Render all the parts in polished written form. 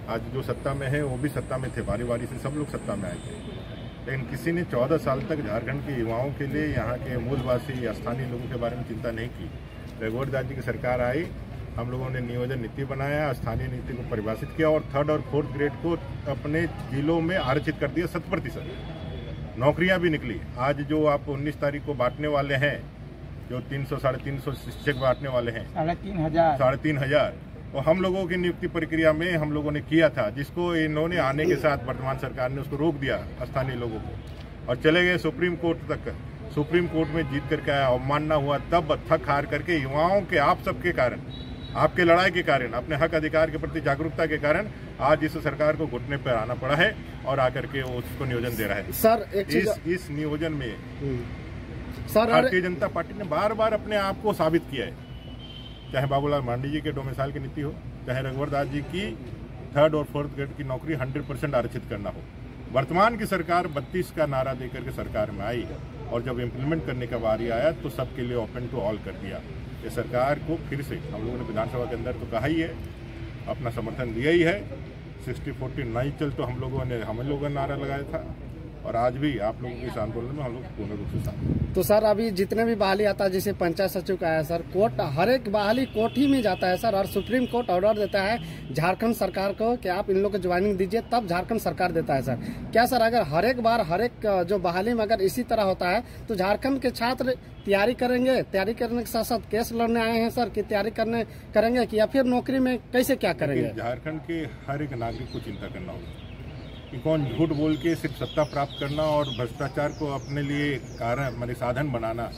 आज जो सत्ता में है वो भी सत्ता में थे, बारी बारी से सब लोग सत्ता में आए थे, लेकिन किसी ने 14 साल तक झारखंड के युवाओं के लिए, यहाँ के मूलवासी या स्थानीय लोगों के बारे में चिंता नहीं की। रघुवर दास जी की सरकार आई, हम लोगों ने नियोजन नीति बनाया, स्थानीय नीति को परिभाषित किया और 3rd और 4th ग्रेड को अपने जिलों में आरक्षित कर दिया 100%। नौकरियां भी निकली। आज जो आप 19 तारीख को बांटने वाले हैं, जो 300 साढ़े 300 शिक्षक बांटने वाले हैं, 3,500, वो हम लोगों की नियुक्ति प्रक्रिया में हम लोगों ने किया था, जिसको इन्होंने आने के साथ वर्तमान सरकार ने उसको रोक दिया स्थानीय लोगों को, और चले गए सुप्रीम कोर्ट तक। सुप्रीम कोर्ट में जीत करके आया, अवमानना हुआ, तब थक हार करके युवाओं के आप सबके कारण, आपके लड़ाई के कारण, अपने हक अधिकार के प्रति जागरूकता के कारण आज इस सरकार को घुटने पर आना पड़ा है और आकर के वो उसको नियोजन दे रहा है। सर इस नियोजन में सर भारतीय जनता पार्टी ने बार बार अपने आप को साबित किया है, चाहे बाबूलाल मांडी जी के डोमिसाइल की नीति हो, चाहे रघुवर दास जी की 3rd और 4th ग्रेड की नौकरी 100% आरक्षित करना हो। वर्तमान की सरकार 32 का नारा देकर के सरकार में आई और जब इम्प्लीमेंट करने का बारी आया तो सबके लिए ओपन टू ऑल कर दिया। ये सरकार को फिर से हम लोगों ने विधानसभा के अंदर तो कहा ही है, अपना समर्थन दिया ही है। 60-40 नहीं चल तो हम लोगों ने नारा लगाया था और आज भी आप लोगों के इस आंदोलन में हम लोग पूर्ण रूप से साथ। तो सर अभी जितने भी बहाली आता है, जैसे पंचायत सचिव का है सर, कोर्ट हर एक बहाली कोर्ट ही में जाता है सर, और सुप्रीम कोर्ट ऑर्डर देता है झारखंड सरकार को कि आप इन लोगों को ज्वाइनिंग दीजिए, तब झारखंड सरकार देता है सर। क्या सर अगर हर एक बार हर एक जो बहाली में अगर इसी तरह होता है तो झारखंड के छात्र तैयारी करेंगे, तैयारी करने के साथ साथ केस लड़ने आए हैं सर कि तैयारी करेंगे कि या फिर नौकरी में कैसे क्या करेंगे? झारखंड के हर एक नागरिक को चिंता करना होगा कि कौन झूठ बोल के सिर्फ सत्ता प्राप्त करना और भ्रष्टाचार को अपने लिए कारण साधन बनाना,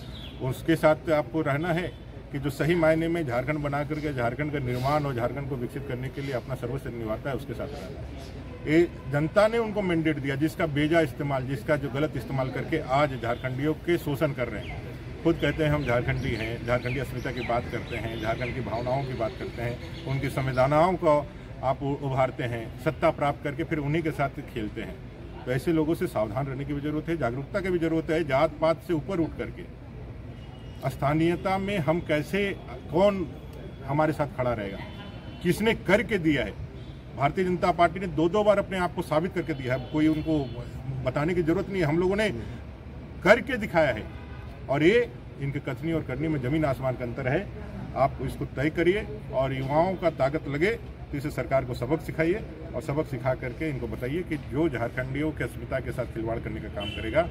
उसके साथ आपको रहना है कि जो सही मायने में झारखंड बना करके झारखंड का निर्माण और झारखंड को विकसित करने के लिए अपना सर्वस्व निभाता है, उसके साथ रहना है। ये जनता ने उनको मैंडेट दिया, जिसका बेजा इस्तेमाल, जिसका जो गलत इस्तेमाल करके आज झारखंडियों के शोषण कर रहे हैं। खुद कहते हैं हम झारखंडी हैं, झारखंडी अस्मिता की बात करते हैं, झारखंड की भावनाओं की बात करते हैं, उनकी संवेदनाओं को आप उभारते हैं, सत्ता प्राप्त करके फिर उन्हीं के साथ खेलते हैं। तो ऐसे लोगों से सावधान रहने की भी जरूरत है, जागरूकता की भी जरूरत है। जात पात से ऊपर उठ करके स्थानीयता में हम कैसे, कौन हमारे साथ खड़ा रहेगा, किसने करके दिया है। भारतीय जनता पार्टी ने 2-2 बार अपने आप को साबित करके दिया है, कोई उनको बताने की जरूरत नहीं है, हम लोगों ने करके दिखाया है। और ये इनके कथनी और करनी में जमीन आसमान का अंतर है। आप इसको तय करिए और युवाओं का ताकत लगे तो इसे सरकार को सबक सिखाइए और सबक सिखा करके इनको बताइए कि जो झारखंडियों के अस्मिता के साथ खिलवाड़ करने का काम करेगा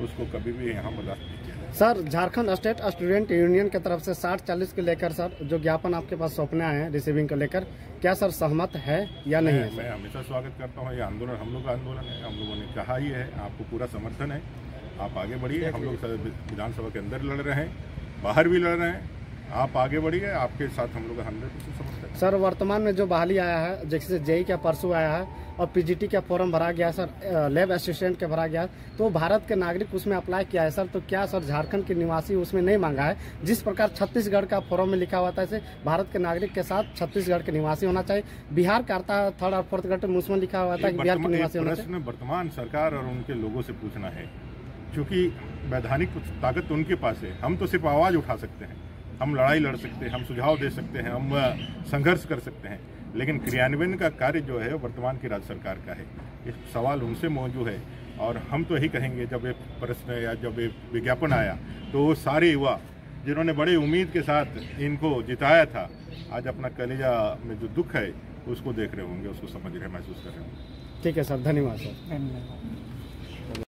उसको कभी भी यहाँ बर्दाश्त नहीं किया। Sir Jharkhand state student union की तरफ से 60-40 के लेकर सर जो ज्ञापन आपके पास सौंपने आए हैं रिसीविंग को लेकर, क्या सर सहमत है या नहीं है? मैं हमेशा स्वागत करता हूँ। ये आंदोलन हम लोग का आंदोलन है, हम लोगों ने कहा ही है, आपको पूरा समर्थन है, आप आगे बढ़िए। हम लोग विधानसभा के अंदर लड़ रहे हैं, बाहर भी लड़ रहे हैं, आप आगे बढ़िए, आपके साथ हम लोग 100% समर्थन है। सर वर्तमान में जो बहाली आया है, जैसे जेई का परसों आया है और पीजीटी का फॉर्म भरा गया सर, लैब असिस्टेंट का भरा गया, तो भारत के नागरिक उसमें अप्लाई किया है सर, तो क्या सर झारखंड के निवासी उसमें नहीं मांगा है? जिस प्रकार छत्तीसगढ़ का फॉर्म में लिखा हुआ था ऐसे भारत के नागरिक के साथ छत्तीसगढ़ के निवासी होना चाहिए। बिहार का आता 3rd और 4th ग्रेड में उसमें लिखा हुआ था कि बिहार के निवासी होना चाहिए। वर्तमान सरकार और उनके लोगों से पूछना है, क्योंकि वैधानिक ताकत उनके पास है। हम तो सिर्फ आवाज उठा सकते हैं, हम लड़ाई लड़ सकते हैं, हम सुझाव दे सकते हैं, हम संघर्ष कर सकते हैं, लेकिन क्रियान्वयन का कार्य जो है वर्तमान की राज्य सरकार का है। ये सवाल उनसे मौजूद है और हम तो यही कहेंगे, जब ये प्रश्न या जब ये विज्ञापन आया तो वो सारे युवा जिन्होंने बड़े उम्मीद के साथ इनको जिताया था, आज अपना कलेजा में जो दुख है उसको देख रहे होंगे, उसको समझ रहे, महसूस कर रहे होंगे। ठीक है सर, धन्यवाद सर।